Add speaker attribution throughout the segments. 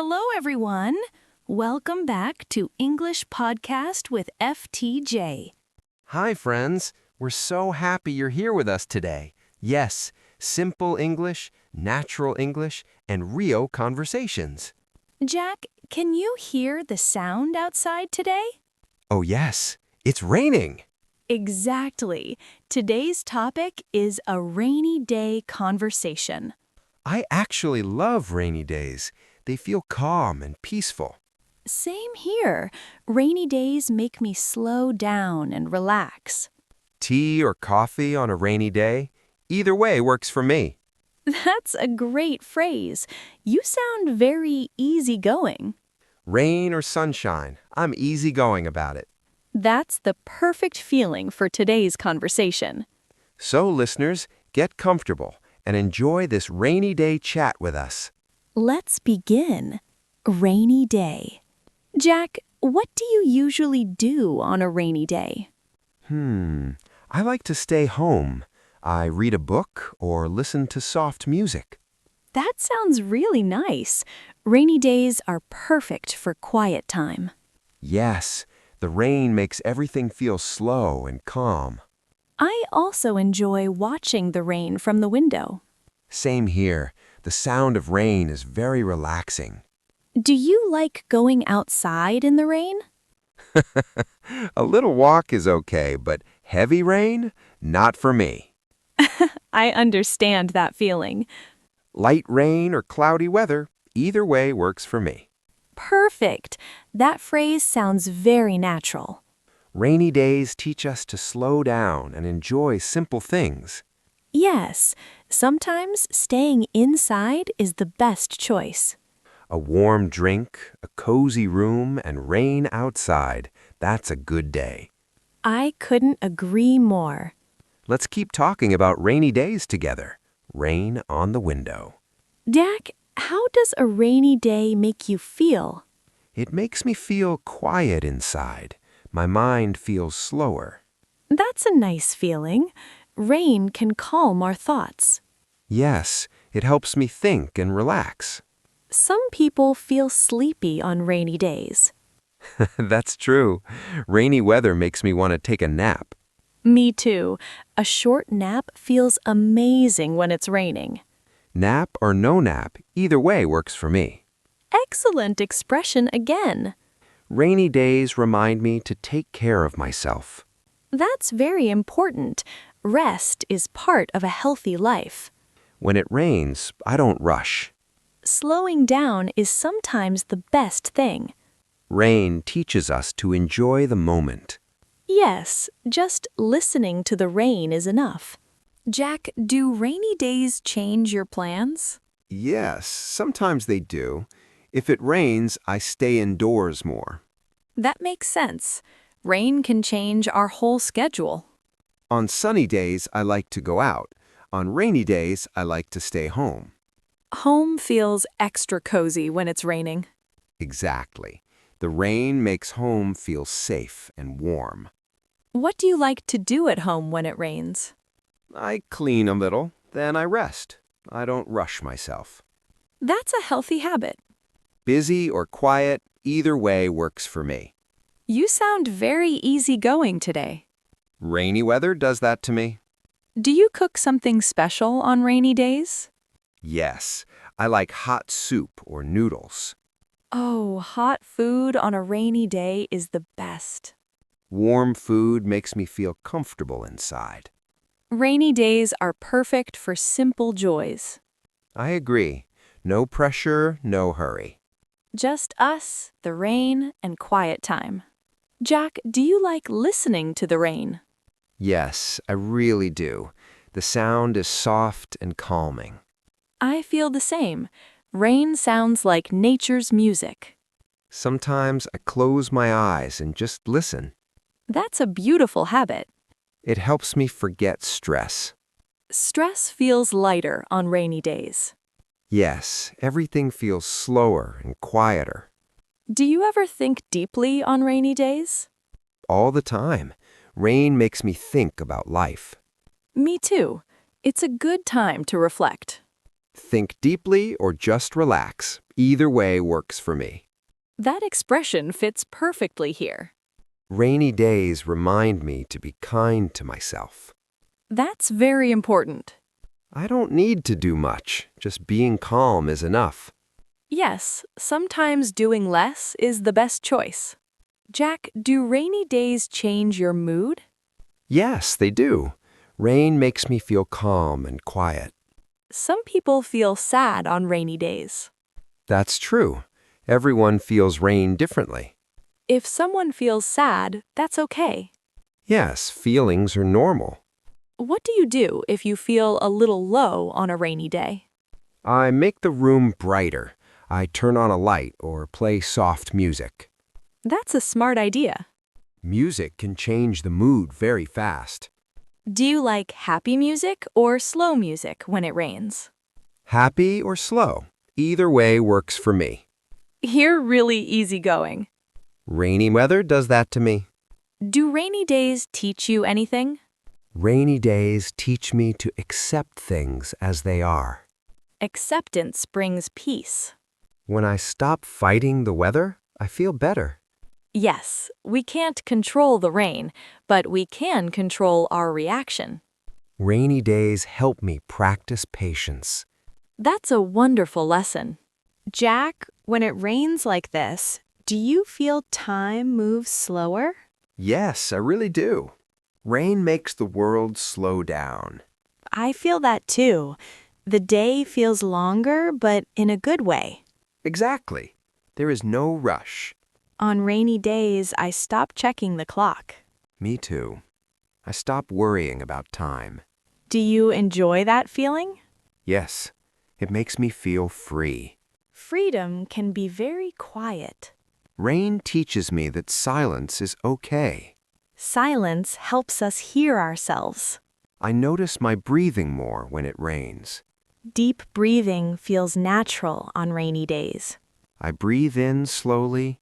Speaker 1: Hello, everyone. Welcome back to English Podcast with FTJ.
Speaker 2: Hi, friends. We're so happy you're here with us today. Yes, simple English, natural English, and real conversations.
Speaker 1: Jack, can you hear the sound outside today?
Speaker 2: Oh, yes, it's raining.
Speaker 1: Exactly. Today's topic is a rainy day conversation.
Speaker 2: I actually love rainy days. They feel calm and peaceful.
Speaker 1: Same here. Rainy days make me slow down and relax.
Speaker 2: Tea or coffee on a rainy day? Either way works for me.
Speaker 1: That's a great phrase. You sound very easygoing.
Speaker 2: Rain or sunshine, I'm easygoing about it.
Speaker 1: That's the perfect feeling for today's conversation.
Speaker 2: So, listeners, get comfortable and enjoy this rainy day chat with us.
Speaker 1: Let's begin. Rainy day. Jack, what do you usually do on a rainy day?
Speaker 2: I like to stay home. I read a book or listen to soft music.
Speaker 1: That sounds really nice. Rainy days are perfect for quiet time.
Speaker 2: Yes, the rain makes everything feel slow and calm.
Speaker 1: I also enjoy watching the rain from the window.
Speaker 2: Same here. The sound of rain is very relaxing.
Speaker 1: Do you like going outside in the rain?
Speaker 2: A little walk is okay, but heavy rain? Not for me.
Speaker 1: I understand that feeling.
Speaker 2: Light rain or cloudy weather, either way works for me.
Speaker 1: Perfect. That phrase sounds very natural.
Speaker 2: Rainy days teach us to slow down and enjoy simple things.
Speaker 1: Yes, sometimes staying inside is the best choice.
Speaker 2: A warm drink, a cozy room, and rain outside. That's a good day.
Speaker 1: I couldn't agree more.
Speaker 2: Let's keep talking about rainy days together. Rain on the window.
Speaker 1: Jack, how does a rainy day make you feel?
Speaker 2: It makes me feel quiet inside. My mind feels slower.
Speaker 1: That's a nice feeling. Rain can calm our thoughts.
Speaker 2: Yes, it helps me think and relax.
Speaker 1: Some people feel sleepy on rainy days.
Speaker 2: That's true. Rainy weather makes me want to take a nap.
Speaker 1: Me too. A short nap feels amazing when it's raining.
Speaker 2: Nap or no nap, either way works for me.
Speaker 1: Excellent expression again.
Speaker 2: Rainy days remind me to take care of myself.
Speaker 1: That's very important. Rest is part of a healthy life.
Speaker 2: When it rains, I don't rush.
Speaker 1: Slowing down is sometimes the best thing.
Speaker 2: Rain teaches us to enjoy the moment.
Speaker 1: Yes, just listening to the rain is enough. Jack, do rainy days change your plans?
Speaker 2: Yes, sometimes they do. If it rains, I stay indoors more.
Speaker 1: That makes sense. Rain can change our whole schedule.
Speaker 2: On sunny days, I like to go out. On rainy days, I like to stay home.
Speaker 1: Home feels extra cozy when it's raining.
Speaker 2: Exactly. The rain makes home feel safe and warm.
Speaker 1: What do you like to do at home when it rains?
Speaker 2: I clean a little, then I rest. I don't rush myself.
Speaker 1: That's a healthy habit.
Speaker 2: Busy or quiet, either way works for me.
Speaker 1: You sound very easygoing today.
Speaker 2: Rainy weather does that to me.
Speaker 1: Do you cook something special on rainy days?
Speaker 2: Yes, I like hot soup or noodles.
Speaker 1: Oh, hot food on a rainy day is the best.
Speaker 2: Warm food makes me feel comfortable inside.
Speaker 1: Rainy days are perfect for simple joys.
Speaker 2: I agree. No pressure, no hurry.
Speaker 1: Just us, the rain, and quiet time. Jack, do you like listening to the rain?
Speaker 2: Yes, I really do. The sound is soft and calming.
Speaker 1: I feel the same. Rain sounds like nature's music.
Speaker 2: Sometimes I close my eyes and just listen.
Speaker 1: That's a beautiful habit.
Speaker 2: It helps me forget stress.
Speaker 1: Stress feels lighter on rainy days.
Speaker 2: Yes, everything feels slower and quieter.
Speaker 1: Do you ever think deeply on rainy days?
Speaker 2: All the time. Rain makes me think about life.
Speaker 1: Me too. It's a good time to reflect.
Speaker 2: Think deeply or just relax. Either way works for me.
Speaker 1: That expression fits perfectly here.
Speaker 2: Rainy days remind me to be kind to myself.
Speaker 1: That's very important.
Speaker 2: I don't need to do much, just being calm is enough.
Speaker 1: Yes, sometimes doing less is the best choice. Jack, do rainy days change your mood?
Speaker 2: Yes, they do. Rain makes me feel calm and quiet.
Speaker 1: Some people feel sad on rainy days.
Speaker 2: That's true. Everyone feels rain differently.
Speaker 1: If someone feels sad, that's okay.
Speaker 2: Yes, feelings are normal.
Speaker 1: What do you do if you feel a little low on a rainy day?
Speaker 2: I make the room brighter. I turn on a light or play soft music.
Speaker 1: That's a smart idea.
Speaker 2: Music can change the mood very fast.
Speaker 1: Do you like happy music or slow music when it rains?
Speaker 2: Happy or slow, either way works for me.
Speaker 1: You're really easygoing.
Speaker 2: Rainy weather does that to me.
Speaker 1: Do rainy days teach you anything?
Speaker 2: Rainy days teach me to accept things as they are.
Speaker 1: Acceptance brings peace.
Speaker 2: When I stop fighting the weather, I feel better.
Speaker 1: Yes, we can't control the rain, but we can control our reaction.
Speaker 2: Rainy days help me practice patience.
Speaker 1: That's a wonderful lesson. Jack, when it rains like this, do you feel time move slower?
Speaker 2: Yes, I really do. Rain makes the world slow down.
Speaker 1: I feel that too. The day feels longer, but in a good way.
Speaker 2: Exactly. There is no rush.
Speaker 1: On rainy days, I stop checking the clock.
Speaker 2: Me too. I stop worrying about time.
Speaker 1: Do you enjoy that feeling?
Speaker 2: Yes, it makes me feel free.
Speaker 1: Freedom can be very quiet.
Speaker 2: Rain teaches me that silence is okay.
Speaker 1: Silence helps us hear ourselves.
Speaker 2: I notice my breathing more when it rains.
Speaker 1: Deep breathing feels natural on rainy days.
Speaker 2: I breathe in slowly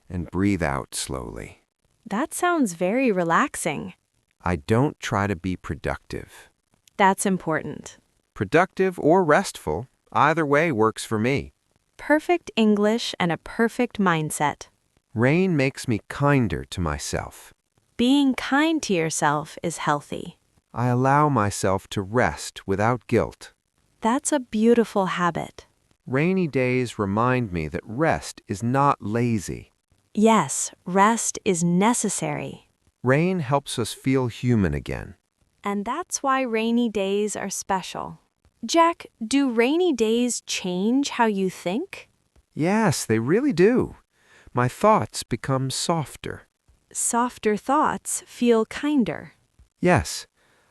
Speaker 2: and breathe out slowly.
Speaker 1: That sounds very relaxing.
Speaker 2: I don't try to be productive.
Speaker 1: That's important.
Speaker 2: Productive or restful, either way works for me.
Speaker 1: Perfect English and a perfect mindset.
Speaker 2: Rain makes me kinder to myself.
Speaker 1: Being kind to yourself is healthy.
Speaker 2: I allow myself to rest without guilt.
Speaker 1: That's a beautiful habit.
Speaker 2: Rainy days remind me that rest is not lazy.
Speaker 1: Yes, rest is necessary.
Speaker 2: Rain helps us feel human again.
Speaker 1: And that's why rainy days are special. Jack, do rainy days change how you think?
Speaker 2: Yes, they really do. My thoughts become softer.
Speaker 1: Softer thoughts feel kinder.
Speaker 2: Yes,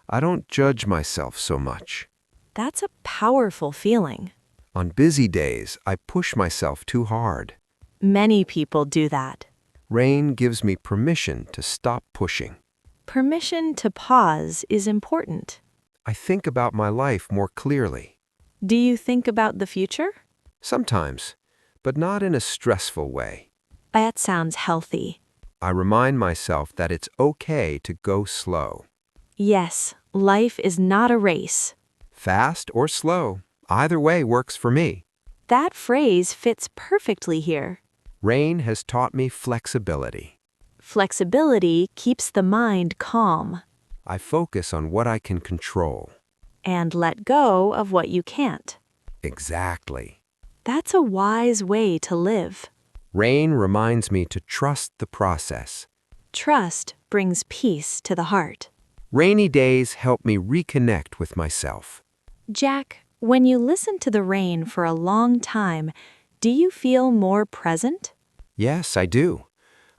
Speaker 2: I don't judge myself so much.
Speaker 1: That's a powerful feeling.
Speaker 2: On busy days, I push myself too hard.
Speaker 1: Many people do that.
Speaker 2: Rain gives me permission to stop pushing.
Speaker 1: Permission to pause is important.
Speaker 2: I think about my life more clearly.
Speaker 1: Do you think about the future?
Speaker 2: Sometimes, but not in a stressful way.
Speaker 1: That sounds healthy.
Speaker 2: I remind myself that it's okay to go slow.
Speaker 1: Yes, life is not a race.
Speaker 2: Fast or slow, either way works for me.
Speaker 1: That phrase fits perfectly here.
Speaker 2: Rain has taught me flexibility.
Speaker 1: Flexibility keeps the mind calm.
Speaker 2: I focus on what I can control.
Speaker 1: And let go of what you can't.
Speaker 2: Exactly.
Speaker 1: That's a wise way to live.
Speaker 2: Rain reminds me to trust the process.
Speaker 1: Trust brings peace to the heart.
Speaker 2: Rainy days help me reconnect with myself.
Speaker 1: Jack, when you listen to the rain for a long time, do you feel more present?
Speaker 2: Yes, I do.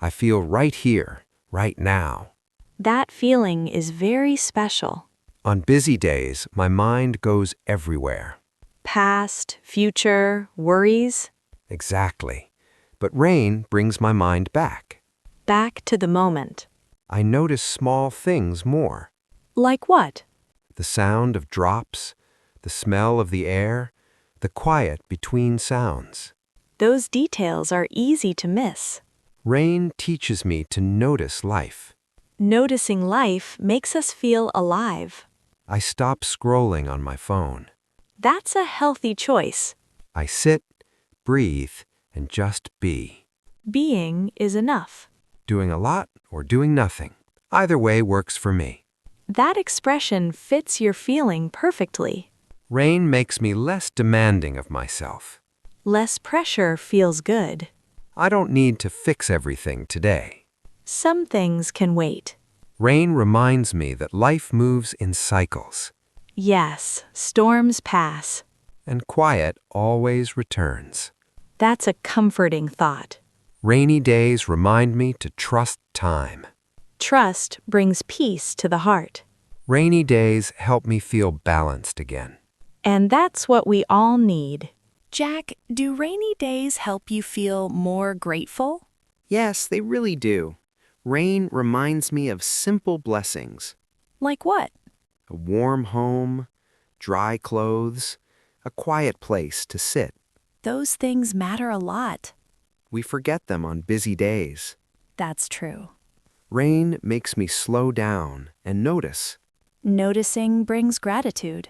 Speaker 2: I feel right here, right now.
Speaker 1: That feeling is very special.
Speaker 2: On busy days, my mind goes everywhere.
Speaker 1: Past, future, worries.
Speaker 2: Exactly. But rain brings my mind back.
Speaker 1: Back to the moment.
Speaker 2: I notice small things more.
Speaker 1: Like what?
Speaker 2: The sound of drops, the smell of the air, the quiet between sounds.
Speaker 1: Those details are easy to miss.
Speaker 2: Rain teaches me to notice life.
Speaker 1: Noticing life makes us feel alive.
Speaker 2: I stop scrolling on my phone.
Speaker 1: That's a healthy choice.
Speaker 2: I sit, breathe and just be.
Speaker 1: Being is enough.
Speaker 2: Doing a lot or doing nothing. Either way works for me.
Speaker 1: That expression fits your feeling perfectly.
Speaker 2: Rain makes me less demanding of myself.
Speaker 1: Less pressure feels good.
Speaker 2: I don't need to fix everything today.
Speaker 1: Some things can wait.
Speaker 2: Rain reminds me that life moves in cycles,
Speaker 1: Yes, storms pass.
Speaker 2: and quiet always returns.
Speaker 1: That's a comforting thought.
Speaker 2: Rainy days remind me to trust time.
Speaker 1: Trust brings peace to the heart.
Speaker 2: Rainy days help me feel balanced again.
Speaker 1: And that's what we all need.
Speaker 3: Jack, do rainy days help you feel more grateful?
Speaker 4: Yes, they really do. Rain reminds me of simple blessings.
Speaker 3: Like what?
Speaker 4: A warm home, dry clothes, a quiet place to sit.
Speaker 3: Those things matter a lot.
Speaker 4: We forget them on busy days.
Speaker 3: That's true.
Speaker 4: Rain makes me slow down and notice.
Speaker 3: Noticing brings gratitude.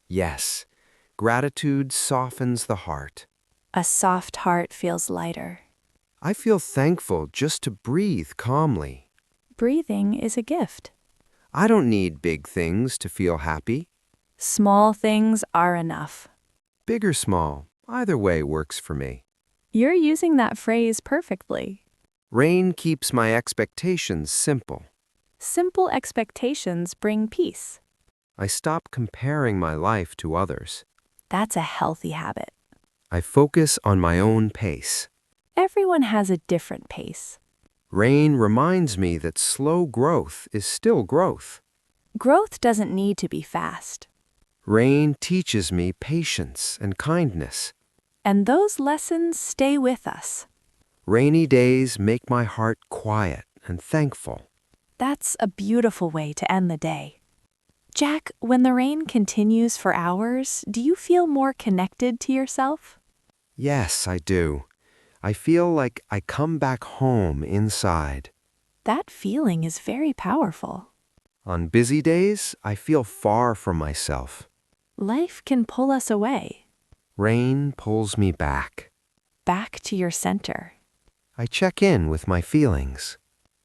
Speaker 4: Yes, gratitude softens the heart.
Speaker 3: A soft heart feels lighter.
Speaker 4: I feel thankful just to breathe calmly.
Speaker 3: Breathing is a gift.
Speaker 4: I don't need big things to feel happy.
Speaker 3: Small things are enough.
Speaker 4: Big or small, either way works for me.
Speaker 3: You're using that phrase perfectly.
Speaker 4: Rain keeps my expectations simple.
Speaker 3: Simple expectations bring peace.
Speaker 4: I stop comparing my life to others.
Speaker 3: That's a healthy habit.
Speaker 4: I focus on my own pace.
Speaker 3: Everyone has a different pace.
Speaker 4: Rain reminds me that slow growth is still growth.
Speaker 3: Growth doesn't need to be fast.
Speaker 4: Rain teaches me patience and kindness.
Speaker 3: And those lessons stay with us.
Speaker 4: Rainy days make my heart quiet and thankful.
Speaker 3: That's a beautiful way to end the day. Jack, when the rain continues for hours, do you feel more connected to yourself?
Speaker 4: Yes, I do. I feel like I come back home inside.
Speaker 3: That feeling is very powerful.
Speaker 4: On busy days, I feel far from myself.
Speaker 3: Life can pull us away,
Speaker 4: Rain pulls me back.
Speaker 3: back to your center.
Speaker 4: I check in with my feelings.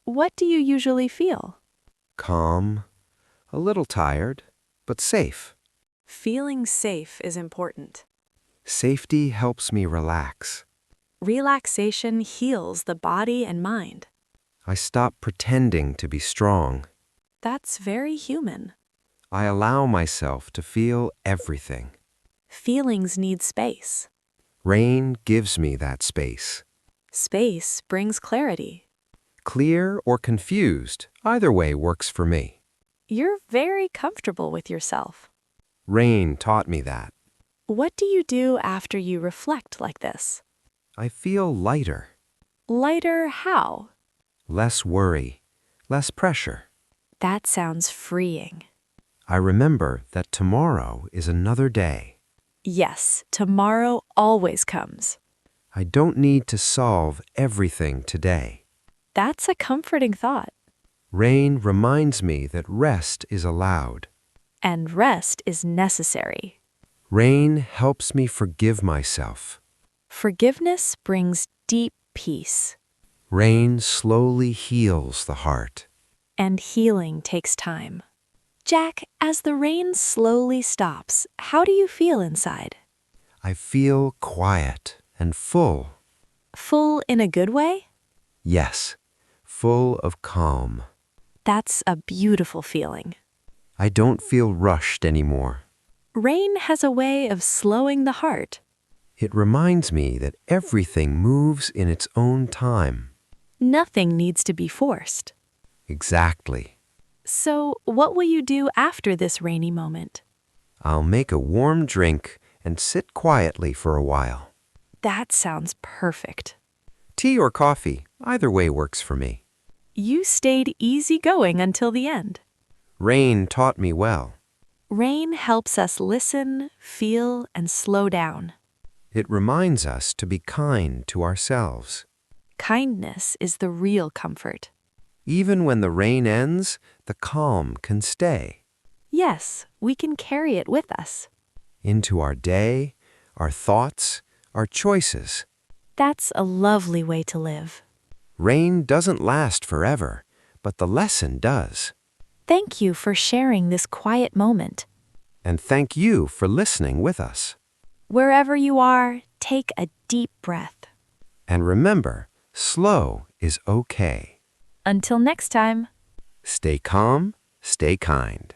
Speaker 3: What do you usually feel?
Speaker 4: Calm, a little tired, but safe.
Speaker 3: Feeling safe is important.
Speaker 4: Safety helps me relax.
Speaker 3: Relaxation heals the body and mind.
Speaker 4: I stop pretending to be strong.
Speaker 3: That's very human.
Speaker 4: I allow myself to feel everything.
Speaker 3: Feelings need space.
Speaker 4: Rain gives me that space.
Speaker 3: Space brings clarity.
Speaker 4: Clear or confused, either way works for me.
Speaker 3: You're very comfortable with yourself.
Speaker 4: Rain taught me that.
Speaker 3: What do you do after you reflect like this?
Speaker 4: I feel lighter,
Speaker 3: Lighter how?
Speaker 4: less worry, less pressure.
Speaker 3: That sounds freeing.
Speaker 4: I remember that tomorrow is another day.
Speaker 3: Yes, tomorrow always comes.
Speaker 4: I don't need to solve everything today.
Speaker 3: That's a comforting thought.
Speaker 4: Rain reminds me that rest is allowed.
Speaker 3: And rest is necessary.
Speaker 4: Rain helps me forgive myself.
Speaker 3: Forgiveness brings deep peace.
Speaker 4: Rain slowly heals the heart.
Speaker 3: And healing takes time. Jack, as the rain slowly stops, how do you feel inside?
Speaker 4: I feel quiet and full.
Speaker 3: Full in a good way?
Speaker 4: Yes, full of calm.
Speaker 3: That's a beautiful feeling.
Speaker 4: I don't feel rushed anymore.
Speaker 3: Rain has a way of slowing the heart.
Speaker 4: It reminds me that everything moves in its own time.
Speaker 3: Nothing needs to be forced.
Speaker 4: Exactly.
Speaker 3: So, what will you do after this rainy moment?
Speaker 4: I'll make a warm drink and sit quietly for a while.
Speaker 3: That sounds perfect.
Speaker 4: Tea or coffee, either way works for me.
Speaker 3: You stayed easygoing until the end.
Speaker 4: Rain taught me well.
Speaker 3: Rain helps us listen, feel, and slow down.
Speaker 4: It reminds us to be kind to ourselves.
Speaker 3: Kindness is the real comfort.
Speaker 4: Even when the rain ends, the calm can stay.
Speaker 3: Yes, we can carry it with us.
Speaker 4: Into our day, our thoughts, are choices.
Speaker 3: That's a lovely way to live.
Speaker 4: Rain doesn't last forever, but the lesson does.
Speaker 3: Thank you for sharing this quiet moment.
Speaker 4: And thank you for listening with us.
Speaker 3: Wherever you are, take a deep breath.
Speaker 4: And remember, slow is okay.
Speaker 3: Until next time.
Speaker 4: Stay calm, stay kind.